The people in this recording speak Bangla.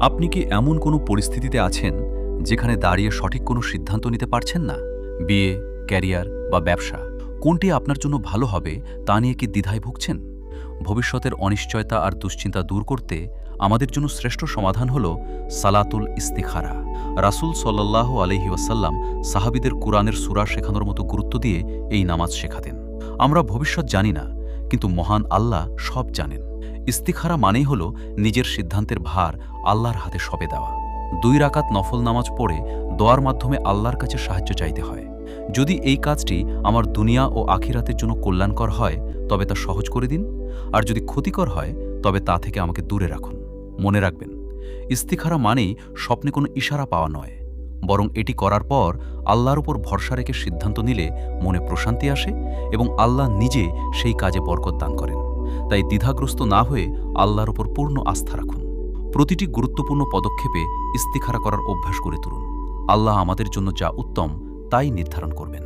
আপনি কি এমন কোনো পরিস্থিতিতে আছেন যেখানে দাঁড়িয়ে সঠিক কোনো সিদ্ধান্ত নিতে পারছেন না? বিয়ে, ক্যারিয়ার বা ব্যবসা, কোনটি আপনার জন্য ভালো হবে তা নিয়ে কি দ্বিধায় ভুগছেন? ভবিষ্যতের অনিশ্চয়তা আর দুশ্চিন্তা দূর করতে আমাদের জন্য শ্রেষ্ঠ সমাধান হল সালাতুল ইস্তিখারা। রাসূল সাল্লাল্লাহু আলাইহি ওয়াসাল্লাম সাহাবীদের কুরআনের সূরা শেখানোর মতো গুরুত্ব দিয়ে এই নামাজ শেখাতেন। আমরা ভবিষ্যৎ জানি না, কিন্তু মহান আল্লাহ সব জানেন। ইস্তিখারা মানেই হল নিজের সিদ্ধান্তের ভার আল্লাহর হাতে সঁপে দেওয়া। 2 রাকাত নফল নামাজ পড়ে দোয়ার মাধ্যমে আল্লাহর কাছে সাহায্য চাইতে হয়। যদি এই কাজটি আমার দুনিয়া ও আখিরাতের জন্য কল্যাণকর হয় তবে তা সহজ করে দিন, আর যদি ক্ষতিকর হয় তবে তা থেকে আমাকে দূরে রাখুন। মনে রাখবেন, ইস্তিখারা মানেই স্বপ্নে কোনো ইশারা পাওয়া নয়, বরং এটি করার পর আল্লাহর উপর ভরসা রেখে সিদ্ধান্ত নিলে মনে প্রশান্তি আসে এবং আল্লাহ নিজে সেই কাজে বরকত দান করেন। তাই দ্বিধাগ্রস্ত না হয়ে আল্লাহর উপর পূর্ণ আস্থা রাখুন। প্রতিটি গুরুত্বপূর্ণ পদক্ষেপে ইস্তিখারা করার অভ্যাস গড়ে তুলুন। আল্লাহ আমাদের জন্য যা উত্তম তাই নির্ধারণ করবেন।